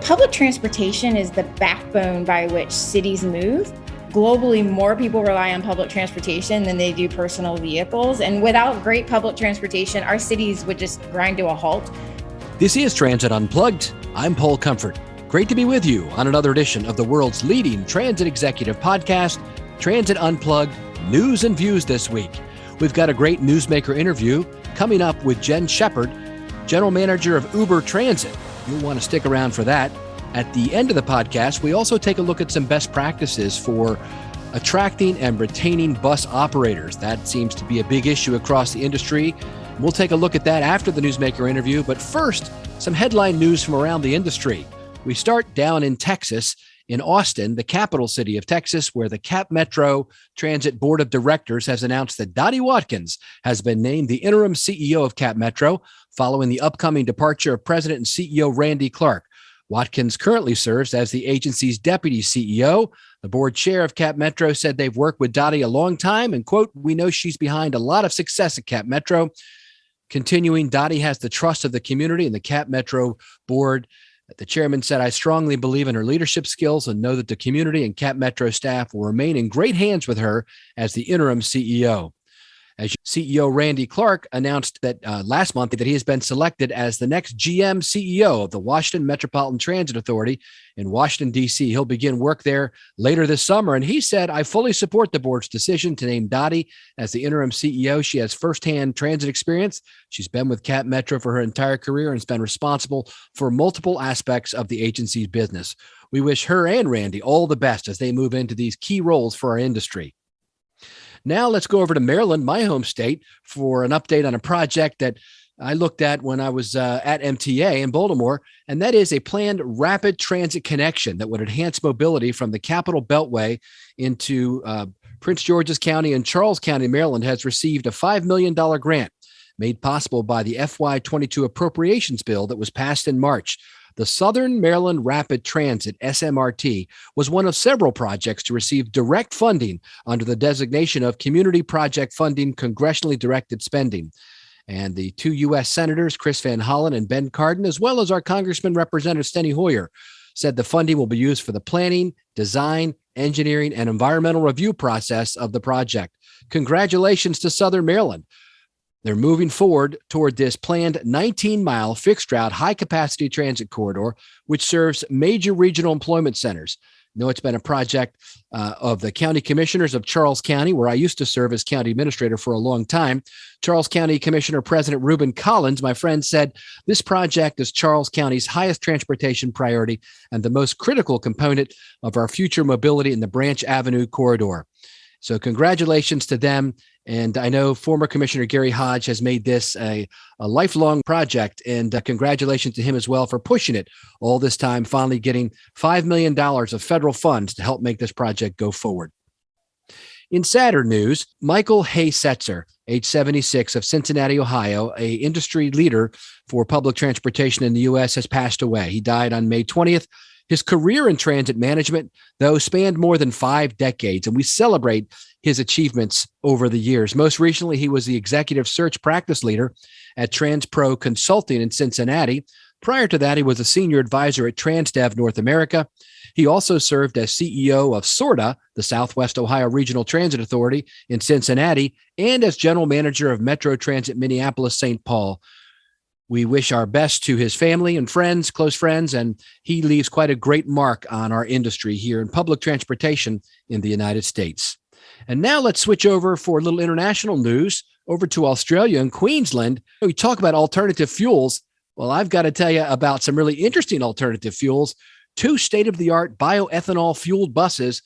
Public transportation is the backbone by which cities move. Globally, more people rely on public transportation than they do personal vehicles. And without great public transportation, our cities would just grind to a halt. This is Transit Unplugged. I'm Paul Comfort. Great to be with you on another edition of the world's leading transit executive podcast, Transit Unplugged, News and Views this week. We've got a great newsmaker interview coming up with Jen Shepard, General Manager of Uber Transit. You'll want to stick around for that. At the end of the podcast, we also take a look at some best practices for attracting and retaining bus operators. That seems to be a big issue across the industry. We'll take a look at that after the newsmaker interview. But first, some headline news from around the industry. We start down in Texas, in Austin, the capital city of Texas, where the Cap Metro Transit Board of Directors has announced that Dottie Watkins has been named the interim CEO of Cap Metro following the upcoming departure of President and CEO Randy Clark. Watkins currently serves as the agency's deputy CEO. The board chair of Cap Metro said they've worked with Dottie a long time and, quote, "We know she's behind a lot of success at Cap Metro." Continuing, Dottie has the trust of the community and the Cap Metro board. The chairman said, "I strongly believe in her leadership skills and know that the community and Cap Metro staff will remain in great hands with her as the interim CEO." As CEO Randy Clark announced that last month that he has been selected as the next GM CEO of the Washington Metropolitan Transit Authority in Washington, D.C. He'll begin work there later this summer. And he said, "I fully support the board's decision to name Dottie as the interim CEO. She has firsthand transit experience. She's been with Cap Metro for her entire career and has been responsible for multiple aspects of the agency's business. We wish her and Randy all the best as they move into these key roles for our industry." Now let's go over to Maryland, my home state, for an update on a project that I looked at when I was at MTA in Baltimore, and that is a planned rapid transit connection that would enhance mobility from the Capital Beltway into Prince George's County, and Charles County, Maryland, has received a $5 million grant made possible by the FY22 appropriations bill that was passed in March. The Southern Maryland Rapid Transit, SMRT, was one of several projects to receive direct funding under the designation of Community Project Funding Congressionally Directed Spending. And the two U.S. Senators, Chris Van Hollen and Ben Cardin, as well as our Congressman Representative Steny Hoyer, said the funding will be used for the planning, design, engineering, and environmental review process of the project. Congratulations to Southern Maryland. They're moving forward toward this planned 19-mile fixed route high-capacity transit corridor, which serves major regional employment centers. No, it's been a project of the county commissioners of Charles County, where I used to serve as county administrator for a long time. Charles County Commissioner President Reuben Collins, my friend, said this project is Charles County's highest transportation priority and the most critical component of our future mobility in the Branch Avenue corridor. So congratulations to them. And I know former Commissioner Gary Hodge has made this a lifelong project, and congratulations to him as well for pushing it all this time, finally getting $5 million of federal funds to help make this project go forward. In sadder news, Michael Hay-Setzer, age 76, of Cincinnati, Ohio, an industry leader for public transportation in the U.S., has passed away. He died on May 20th. His career in transit management, though, spanned more than 5 decades, and we celebrate his achievements over the years. Most recently, he was the executive search practice leader at TransPro Consulting in Cincinnati. Prior to that, he was a senior advisor at TransDev North America. He also served as CEO of SORTA, the Southwest Ohio Regional Transit Authority in Cincinnati, and as general manager of Metro Transit Minneapolis-St. Paul. We wish our best to his family and friends, close friends, and he leaves quite a great mark on our industry here in public transportation in the United States. And now let's switch over for a little international news over to Australia and Queensland. We talk about alternative fuels. Well, I've got to tell you about some really interesting alternative fuels. 2 state-of-the-art bioethanol-fueled buses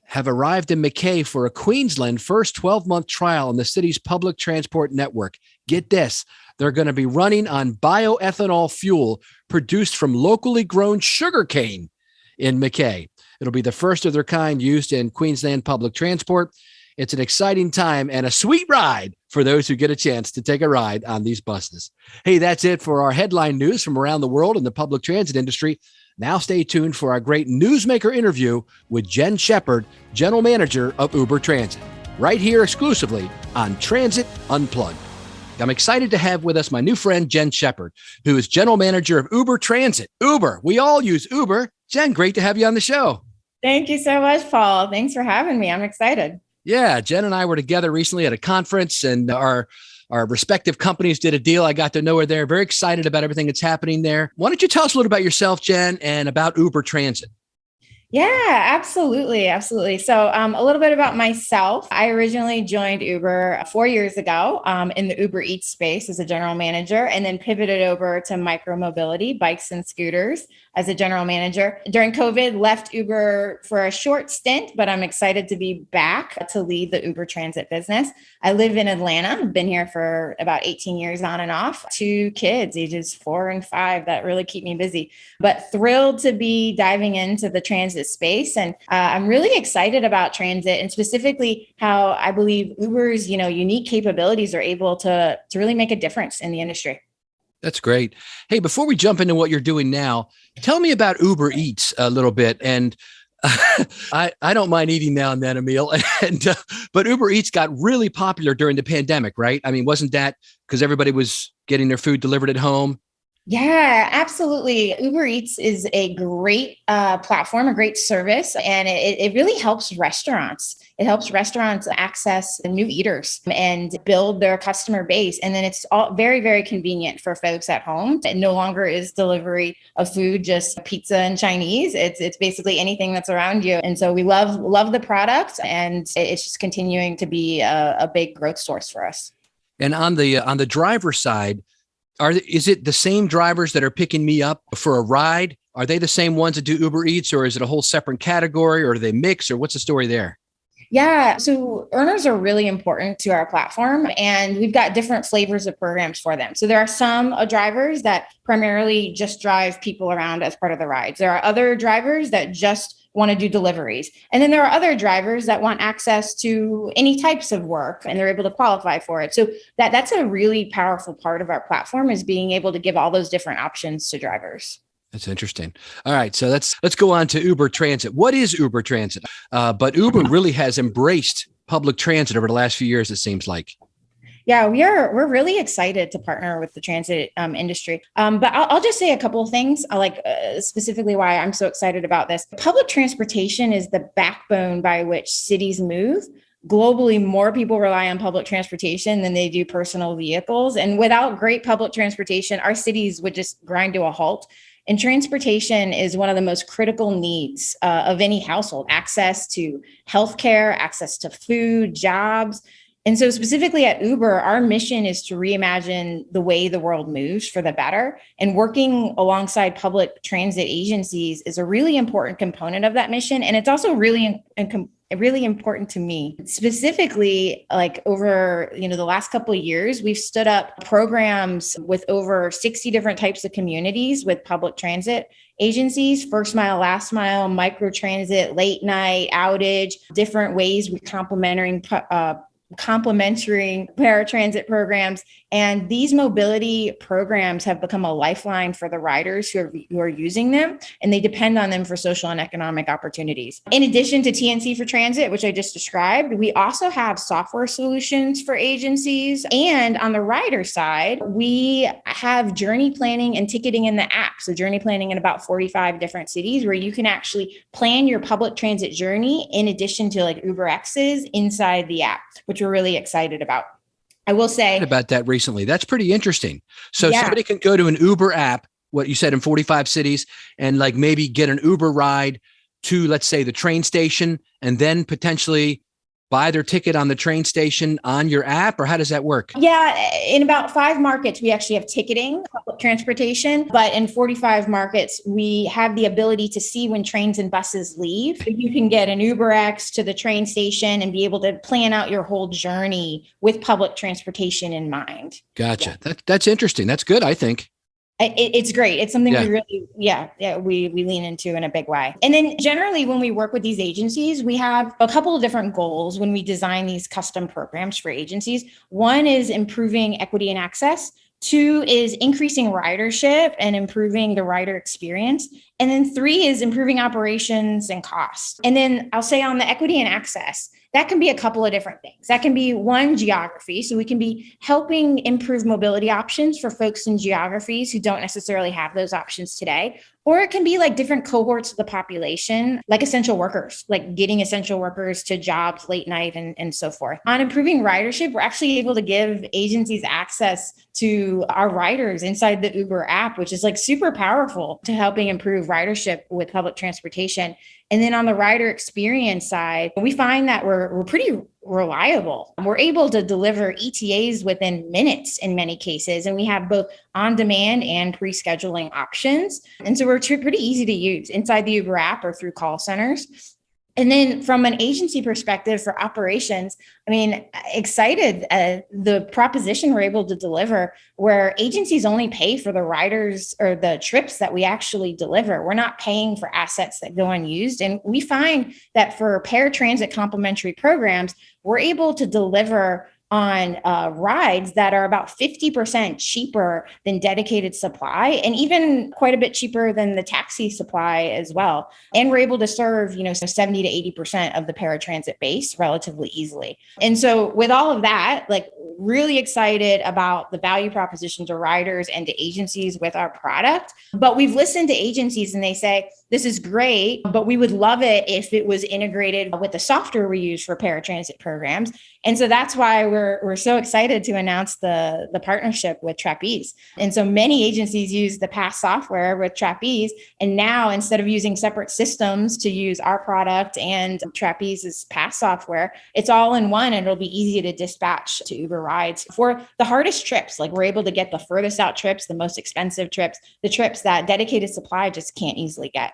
have arrived in Mackay for a Queensland first 12-month trial in the city's public transport network. Get this, they're going to be running on bioethanol fuel produced from locally grown sugarcane in Mackay. It'll be the first of their kind used in Queensland public transport. It's an exciting time and a sweet ride for those who get a chance to take a ride on these buses. Hey, that's it for our headline news from around the world in the public transit industry. Now stay tuned for our great newsmaker interview with Jen Shepard, General Manager of Uber Transit, right here exclusively on Transit Unplugged. I'm excited to have with us my new friend, Jen Shepard, who is general manager of Uber Transit. Uber, we all use Uber. Jen, great to have you on the show. Thank you so much, Paul. Thanks for having me. I'm excited. Yeah, Jen and I were together recently at a conference, and our respective companies did a deal. I got to know her there. Very excited about everything that's happening there. Why don't you tell us a little about yourself, Jen, and about Uber Transit? Yeah, absolutely. Absolutely. So a little bit about myself. I originally joined Uber 4 years ago in the Uber Eats space as a general manager, and then pivoted over to micromobility, bikes and scooters as a general manager. During COVID, left Uber for a short stint, but I'm excited to be back to lead the Uber Transit business. I live in Atlanta. I've been here for about 18 years on and off. 2 kids, ages 4 and 5, that really keep me busy, but thrilled to be diving into the transit space. And I'm really excited about transit, and specifically how I believe Uber's, unique capabilities are able to really make a difference in the industry. That's great. Hey, before we jump into what you're doing now, tell me about Uber Eats a little bit. And I don't mind eating now and then a meal, but Uber Eats got really popular during the pandemic, right? I mean, wasn't that because everybody was getting their food delivered at home? Yeah, absolutely. Uber Eats is a great platform, a great service, and it really helps restaurants. It helps restaurants access new eaters and build their customer base. And then it's all very, very convenient for folks at home. It no longer is delivery of food, just pizza and Chinese. It's basically anything that's around you. And so we love the product, and it's just continuing to be a big growth source for us. And on the driver side, is it the same drivers that are picking me up for a ride? Are they the same ones that do Uber Eats, or is it a whole separate category, or do they mix, or what's the story there? Yeah, so earners are really important to our platform, and we've got different flavors of programs for them. So there are some drivers that primarily just drive people around as part of the rides. There are other drivers that just want to do deliveries. And then there are other drivers that want access to any types of work, and they're able to qualify for it. So that's a really powerful part of our platform, is being able to give all those different options to drivers. That's interesting. All right, so let's go on to Uber Transit. What is Uber Transit? But Uber really has embraced public transit over the last few years, it seems like. Yeah, we're really excited to partner with the transit industry. But I'll just say a couple of things, specifically why I'm so excited about this. Public transportation is the backbone by which cities move. Globally, more people rely on public transportation than they do personal vehicles. And without great public transportation, our cities would just grind to a halt. And transportation is one of the most critical needs of any household: access to healthcare, access to food, jobs. And so specifically at Uber, our mission is to reimagine the way the world moves for the better. And working alongside public transit agencies is a really important component of that mission. And it's also really important to me. Specifically, like over the last couple of years, we've stood up programs with over 60 different types of communities with public transit agencies: first mile, last mile, micro transit, late night, outage, different ways we're complementary paratransit programs. And these mobility programs have become a lifeline for the riders who are using them, and they depend on them for social and economic opportunities. In addition to TNC for Transit, which I just described, we also have software solutions for agencies. And on the rider side, we have journey planning and ticketing in the app. So journey planning in about 45 different cities, where you can actually plan your public transit journey in addition to like UberX's inside the app, which we're really excited about. I will say about that recently. That's pretty interesting. So somebody can go to an Uber app, what you said, in 45 cities, and like maybe get an Uber ride to, let's say, the train station, and then potentially buy their ticket on the train station on your app, or how does that work? Yeah, in about 5 markets, we actually have ticketing, public transportation, but in 45 markets, we have the ability to see when trains and buses leave. So you can get an UberX to the train station and be able to plan out your whole journey with public transportation in mind. Gotcha. Yeah. That's interesting. That's good, I think. It's great. It's something we really, we lean into in a big way. And then generally when we work with these agencies, we have a couple of different goals when we design these custom programs for agencies. One is improving equity and access. 2 is increasing ridership and improving the rider experience. And then 3 is improving operations and costs. And then I'll say on the equity and access, that can be a couple of different things. That can be one, geography. So we can be helping improve mobility options for folks in geographies who don't necessarily have those options today. Or it can be like different cohorts of the population, like essential workers, like getting essential workers to jobs late night and so forth. On improving ridership, we're actually able to give agencies access to our riders inside the Uber app, which is like super powerful to helping improve ridership with public transportation. And then on the rider experience side, we find that we're pretty reliable. We're able to deliver ETAs within minutes in many cases, and we have both on-demand and pre-scheduling options. And so we're pretty easy to use inside the Uber app or through call centers. And then from an agency perspective for operations, I mean, excited the proposition we're able to deliver where agencies only pay for the riders or the trips that we actually deliver. We're not paying for assets that go unused. And we find that for paratransit complementary programs, we're able to deliver on rides that are about 50% cheaper than dedicated supply and even quite a bit cheaper than the taxi supply as well. And we're able to serve, 70 to 80% of the paratransit base relatively easily. And so with all of that, like really excited about the value proposition to riders and to agencies with our product. But we've listened to agencies and they say, this is great, but we would love it if it was integrated with the software we use for paratransit programs. And so that's why we're so excited to announce the partnership with Trapeze. And so many agencies use the PASS software with Trapeze. And now instead of using separate systems to use our product and Trapeze's PASS software, it's all in one and it'll be easy to dispatch to Uber rides for the hardest trips. Like we're able to get the furthest out trips, the most expensive trips, the trips that dedicated supply just can't easily get.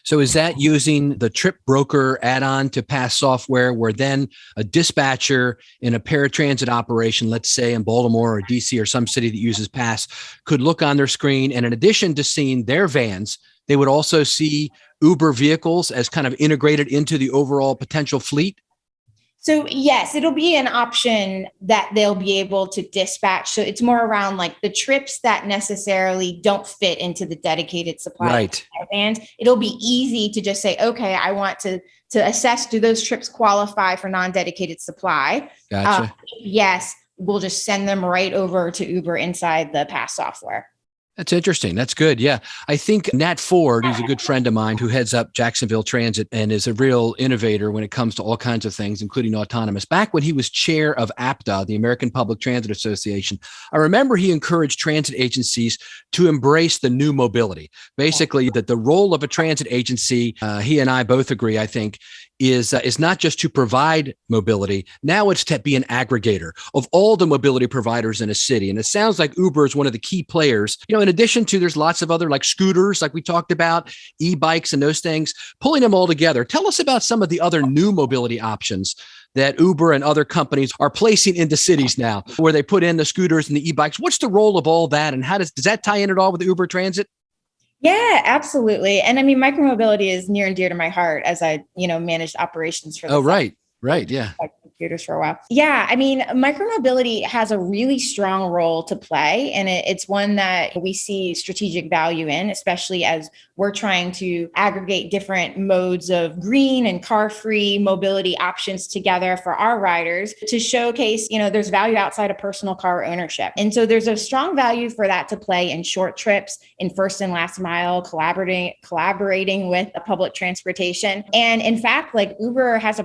So is that using the trip broker add-on to PASS software where then a dispatcher in a paratransit operation, let's say in Baltimore or DC or some city that uses PASS, could look on their screen and in addition to seeing their vans, they would also see Uber vehicles as kind of integrated into the overall potential fleet? So yes, it'll be an option that they'll be able to dispatch. So it's more around like the trips that necessarily don't fit into the dedicated supply. Right. And it'll be easy to just say, okay, I want to assess, do those trips qualify for non-dedicated supply? Gotcha. Yes, we'll just send them right over to Uber inside the PASS software. That's interesting. That's good. Yeah. I think Nat Ford, who's a good friend of mine who heads up Jacksonville Transit and is a real innovator when it comes to all kinds of things, including autonomous. Back when he was chair of APTA, the American Public Transit Association, I remember he encouraged transit agencies to embrace the new mobility. Basically, that the role of a transit agency, he and I both agree, I think, is not just to provide mobility. Now it's to be an aggregator of all the mobility providers in a city. And it sounds like Uber is one of the key players. In addition to, there's lots of other like scooters, like we talked about, e-bikes and those things, pulling them all together. Tell us about some of the other new mobility options that Uber and other companies are placing into cities now, where they put in the scooters and the e-bikes. What's the role of all that? And how does that tie in at all with the Uber Transit? Yeah, absolutely. And I mean, micromobility is near and dear to my heart as I, managed operations for right. Yeah. Computers for a while. Yeah, I mean, micromobility has a really strong role to play, and it's one that we see strategic value in, especially as we're trying to aggregate different modes of green and car-free mobility options together for our riders to showcase, there's value outside of personal car ownership. And so there's a strong value for that to play in short trips, in first and last mile, collaborating with a public transportation. And in fact, like Uber has a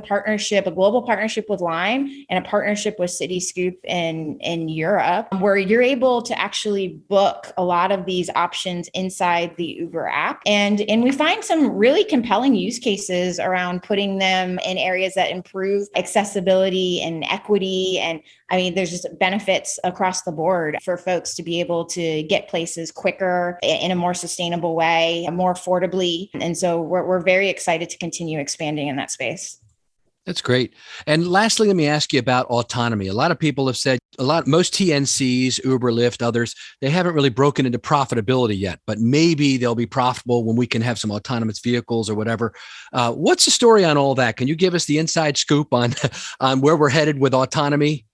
global partnership with Lime and a partnership with Cityscoop in Europe, where you're able to actually book a lot of these options inside the Uber app. And we find some really compelling use cases around putting them in areas that improve accessibility and equity. And I mean, there's just benefits across the board for folks to be able to get places quicker in a more sustainable way, more affordably. And so we're very excited to continue expanding in that space. That's great. And lastly, let me ask you about autonomy. A lot of people have said most TNCs, Uber, Lyft, others, they haven't really broken into profitability yet, but maybe they'll be profitable when we can have some autonomous vehicles or whatever. What's the story on all that? Can you give us the inside scoop on where we're headed with autonomy?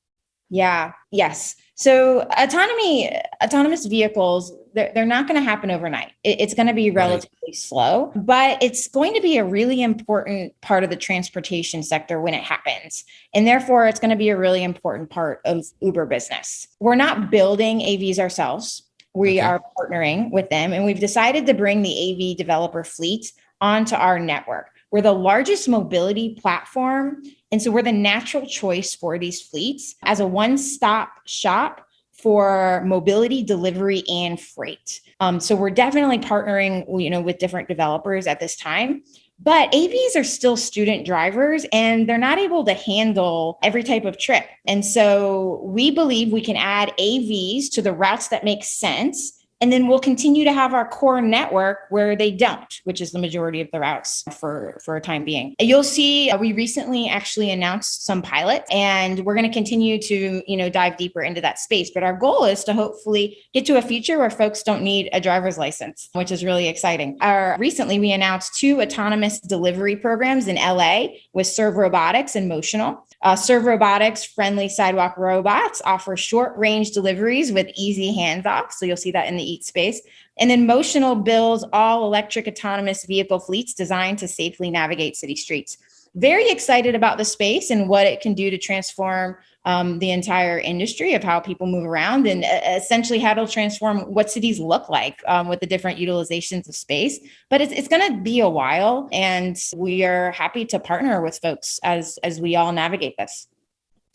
Yeah. Yes. So autonomous vehicles, they're not going to happen overnight. It's going to be relatively slow, but it's going to be a really important part of the transportation sector when it happens. And therefore, it's going to be a really important part of Uber business. We're not building AVs ourselves. We are partnering with them, and we've decided to bring the AV developer fleet onto our network. We're the largest mobility platform, and so we're the natural choice for these fleets as a one-stop shop for mobility, delivery, and freight. So we're definitely partnering, with different developers at this time. But AVs are still student drivers, and they're not able to handle every type of trip. And so we believe we can add AVs to the routes that make sense. And then we'll continue to have our core network where they don't, which is the majority of the routes for a time being. You'll see we recently actually announced some pilots, and we're going to continue to, dive deeper into that space. But our goal is to hopefully get to a future where folks don't need a driver's license, which is really exciting. Recently, we announced 2 autonomous delivery programs in LA with Serve Robotics and Motional. Serve Robotics, friendly sidewalk robots, offer short-range deliveries with easy hands-off. So you'll see that in the Eat space. And then Motional builds all-electric autonomous vehicle fleets designed to safely navigate city streets. Very excited about the space and what it can do to transform the entire industry of how people move around, and essentially how it'll transform what cities look like with the different utilizations of space. But it's going to be a while, and we are happy to partner with folks as we all navigate this.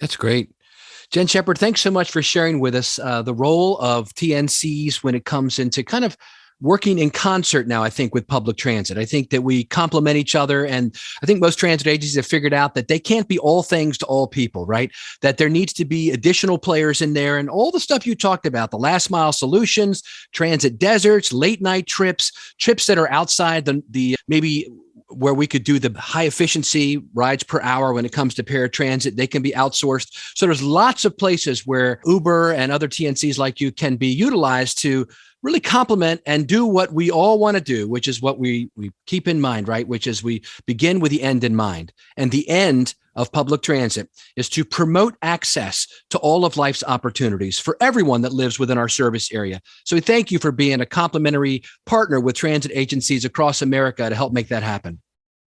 That's great. Jen Shepard, thanks so much for sharing with us the role of TNCs when it comes into kind of working in concert now, I think, with public transit. I think that we complement each other. And I think most transit agencies have figured out that they can't be all things to all people, right? That there needs to be additional players in there. And all the stuff you talked about, the last mile solutions, transit deserts, late night trips that are outside the maybe where we could do the high efficiency rides per hour when it comes to paratransit, they can be outsourced. So there's lots of places where Uber and other TNCs like you can be utilized to really complement and do what we all want to do, which is what we keep in mind, right? Which is we begin with the end in mind. And the end of public transit is to promote access to all of life's opportunities for everyone that lives within our service area. So we thank you for being a complimentary partner with transit agencies across America to help make that happen.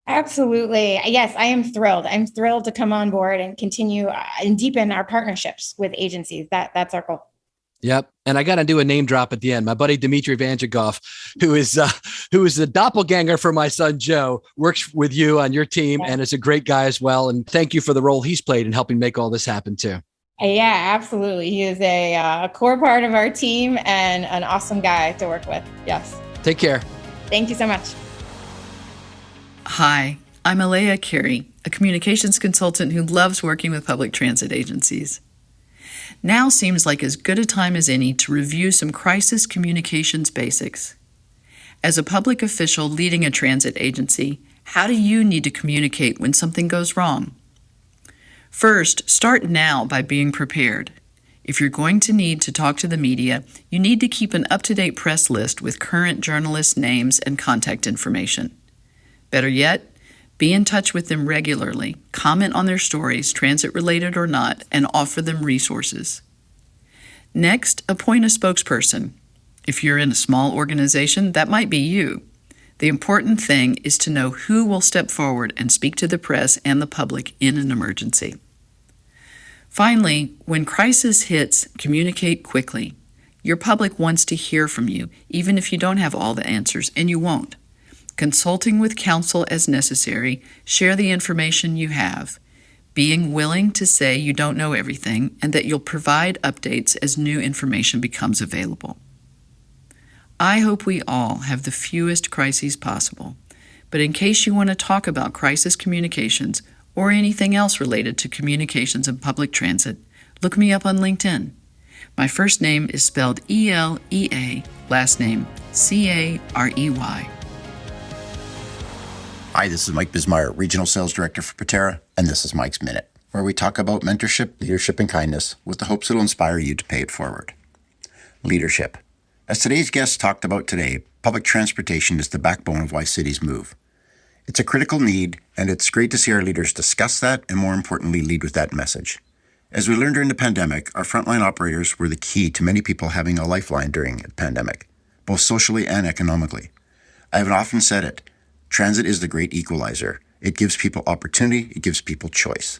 Absolutely. Yes, I am thrilled. I'm thrilled to come on board and continue and deepen our partnerships with agencies. That's our goal. Yep. And I got to do a name drop at the end. My buddy, Dmitry Vanjigov, who is the doppelganger for my son, Joe, works with you on your team and is a great guy as well. And thank you for the role he's played in helping make all this happen too. Yeah, absolutely. He is a core part of our team and an awesome guy to work with. Yes. Take care. Thank you so much. Hi, I'm Elea Carey, a communications consultant who loves working with public transit agencies. Now seems like as good a time as any to review some crisis communications basics. As a public official leading a transit agency, how do you need to communicate when something goes wrong? First, start now by being prepared. If you're going to need to talk to the media, you need to keep an up-to-date press list with current journalists' names and contact information. Better yet, be in touch with them regularly, comment on their stories, transit-related or not, and offer them resources. Next, appoint a spokesperson. If you're in a small organization, that might be you. The important thing is to know who will step forward and speak to the press and the public in an emergency. Finally, when crisis hits, communicate quickly. Your public wants to hear from you, even if you don't have all the answers, and you won't. Consulting with counsel as necessary, share the information you have, being willing to say you don't know everything and that you'll provide updates as new information becomes available. I hope we all have the fewest crises possible, but in case you want to talk about crisis communications or anything else related to communications and public transit, look me up on LinkedIn. My first name is spelled E-L-E-A, last name C-A-R-E-Y. Hi, this is Mike Bismeyer, Regional Sales Director for Patera, and this is Mike's Minute, where we talk about mentorship, leadership, and kindness with the hopes it'll inspire you to pay it forward. Leadership. As today's guest talked about today, public transportation is the backbone of why cities move. It's a critical need, and it's great to see our leaders discuss that and, more importantly, lead with that message. As we learned during the pandemic, our frontline operators were the key to many people having a lifeline during the pandemic. both socially and economically. I have often said it, transit is the great equalizer. It gives people opportunity, it gives people choice.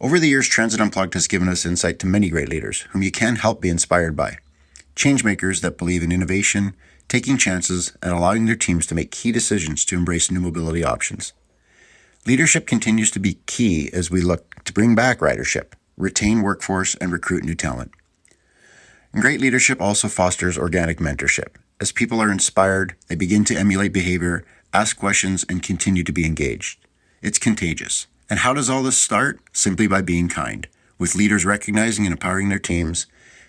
Over the years, Transit Unplugged has given us insight to many great leaders whom you can't help be inspired by. Changemakers that believe in innovation, taking chances, and allowing their teams to make key decisions to embrace new mobility options. Leadership continues to be key as we look to bring back ridership, retain workforce, and recruit new talent. And great leadership also fosters organic mentorship. As people are inspired, they begin to emulate behavior, ask questions, and continue to be engaged. It's contagious. And how does all this start? Simply by being kind, with leaders recognizing and empowering their teams,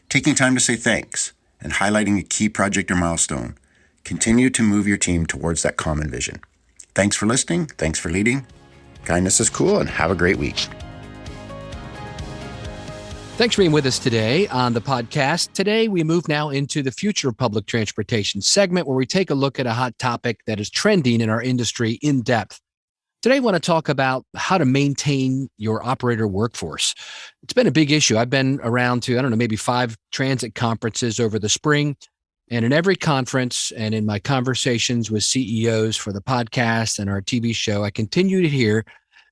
taking time to say thanks, and highlighting a key project or milestone. Continue to move your team towards that common vision. Thanks for listening. Thanks for leading. Kindness is cool, and have a great week. Thanks for being with us today on the podcast. Today, we move now into the future of public transportation segment, where we take a look at a hot topic that is trending in our industry in depth. Today, I want to talk about how to maintain your operator workforce. It's been a big issue. I've been around to, maybe 5 transit conferences over the spring. And in every conference and in my conversations with CEOs for the podcast and our TV show, I continue to hear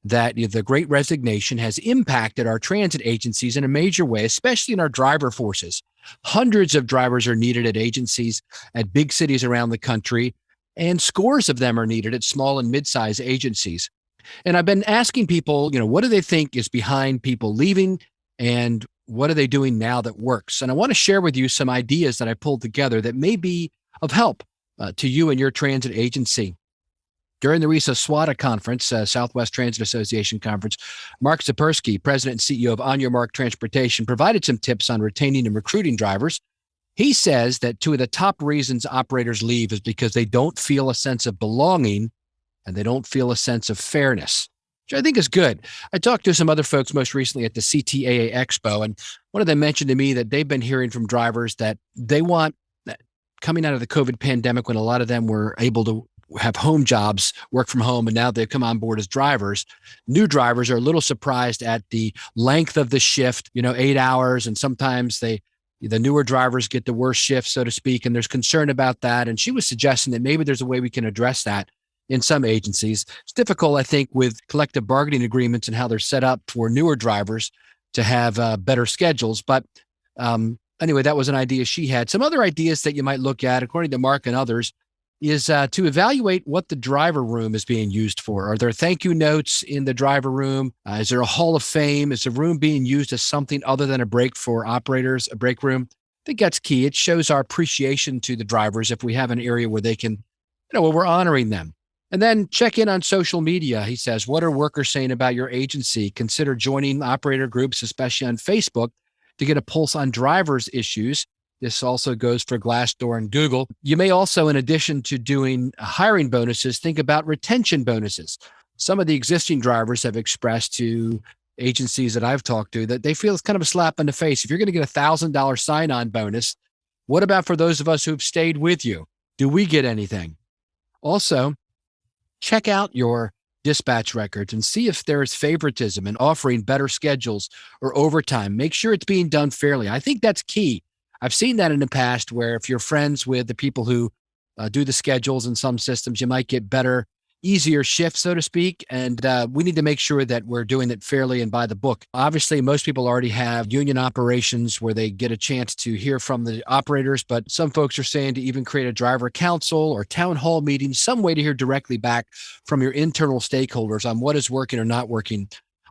that the Great Resignation has impacted our transit agencies in a major way, especially in our driver forces. Hundreds of drivers are needed at agencies at big cities around the country, and scores of them are needed at small and mid-sized agencies. And I've been asking people, what do they think is behind people leaving, and what are they doing now that works? And I want to share with you some ideas that I pulled together that may be of help to you and your transit agency. During the recent SWATA conference, Southwest Transit Association conference, Mark Zapersky, president and CEO of On Your Mark Transportation, provided some tips on retaining and recruiting drivers. He says that 2 of the top reasons operators leave is because they don't feel a sense of belonging and they don't feel a sense of fairness, which I think is good. I talked to some other folks most recently at the CTAA Expo, and one of them mentioned to me that they've been hearing from drivers that they want, coming out of the COVID pandemic when a lot of them were able to have home jobs, work from home, and now they've come on board as drivers. New drivers are a little surprised at the length of the shift, 8 hours, and sometimes the newer drivers get the worst shift, so to speak, and there's concern about that. And she was suggesting that maybe there's a way we can address that in some agencies. It's difficult, I think, with collective bargaining agreements and how they're set up for newer drivers to have better schedules. But anyway, that was an idea she had. Some other ideas that you might look at, according to Mark and others, is to evaluate what the driver room is being used for. Are there thank you notes in the driver room? Is there a hall of fame? Is the room being used as something other than a break for operators, a break room? I think that's key. It shows our appreciation to the drivers if we have an area where they can, where we're honoring them. And then check in on social media. He says, what are workers saying about your agency? Consider joining operator groups, especially on Facebook, to get a pulse on drivers' issues. This also goes for Glassdoor and Google. You may also, in addition to doing hiring bonuses, think about retention bonuses. Some of the existing drivers have expressed to agencies that I've talked to that they feel it's kind of a slap in the face. If you're going to get a $1,000 sign-on bonus, what about for those of us who've stayed with you? Do we get anything? Also, check out your dispatch records and see if there's favoritism in offering better schedules or overtime. Make sure it's being done fairly. I think that's key. I've seen that in the past where if you're friends with the people who do the schedules in some systems, you might get better, easier shifts, so to speak. And we need to make sure that we're doing it fairly and by the book. Obviously, most people already have union operations where they get a chance to hear from the operators, but some folks are saying to even create a driver council or town hall meeting, some way to hear directly back from your internal stakeholders on what is working or not working.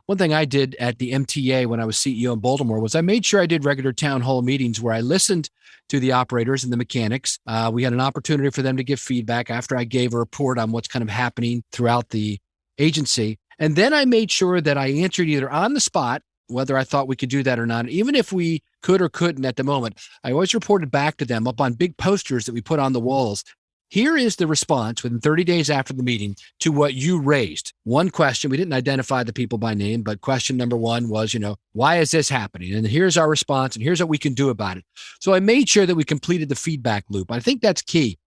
One thing I did at the MTA when I was CEO in Baltimore was I made sure I did regular town hall meetings where I listened to the operators and the mechanics. We had an opportunity for them to give feedback after I gave a report on what's kind of happening throughout the agency. And then I made sure that I answered either on the spot, whether I thought we could do that or not. Even if we could or couldn't at the moment, I always reported back to them up on big posters that we put on the walls. Here is the response within 30 days after the meeting to what you raised. One question, we didn't identify the people by name, but question number one was, why is this happening? And here's our response, and here's what we can do about it. So I made sure that we completed the feedback loop. I think that's key.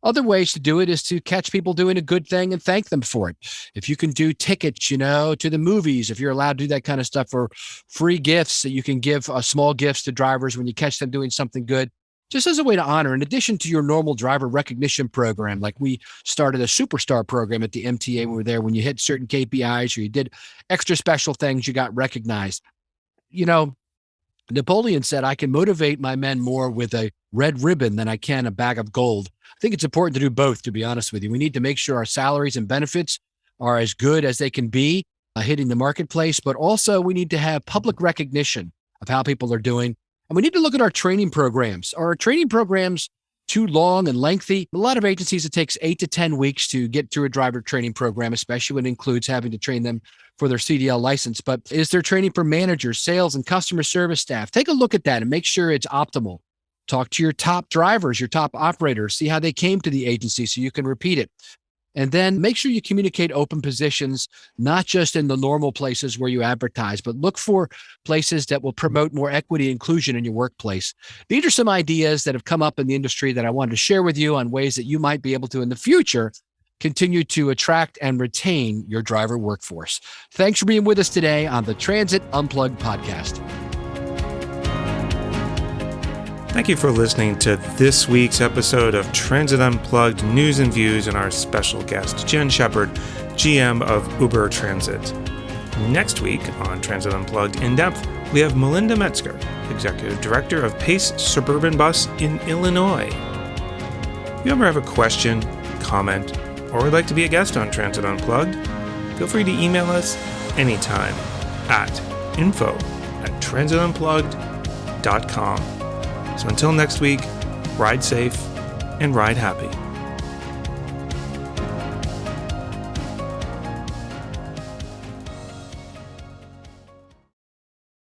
Other ways to do it is to catch people doing a good thing and thank them for it. If you can do tickets, to the movies, if you're allowed to do that kind of stuff, or free gifts that you can give small gifts to drivers when you catch them doing something good. just as a way to honor, in addition to your normal driver recognition program, like we started a superstar program at the MTA when we were there. When you hit certain KPIs or you did extra special things, you got recognized. You know, Napoleon said, I can motivate my men more with a red ribbon than I can a bag of gold. I think it's important to do both, to be honest with you. We need to make sure our salaries and benefits are as good as they can be hitting the marketplace, but also we need to have public recognition of how people are doing. And we need to look at our training programs. Are our training programs too long and lengthy? A lot of agencies, it takes 8 to 10 weeks to get through a driver training program, especially when it includes having to train them for their CDL license. But is there training for managers, sales, and customer service staff? Take a look at that and make sure it's optimal. Talk to your top drivers, your top operators, see how they came to the agency so you can repeat it. And then make sure you communicate open positions, not just in the normal places where you advertise, but look for places that will promote more equity and inclusion in your workplace. These are some ideas that have come up in the industry that I wanted to share with you on ways that you might be able to, in the future, continue to attract and retain your driver workforce. Thanks for being with us today on the Transit Unplugged podcast. Thank you for listening to this week's episode of Transit Unplugged News and Views and our special guest, Jen Shepard, GM of Uber Transit. Next week on Transit Unplugged In Depth, we have Melinda Metzger, Executive Director of Pace Suburban Bus in Illinois. If you ever have a question, comment, or would like to be a guest on Transit Unplugged, feel free to email us anytime at info@transitunplugged.com. So until next week, ride safe and ride happy.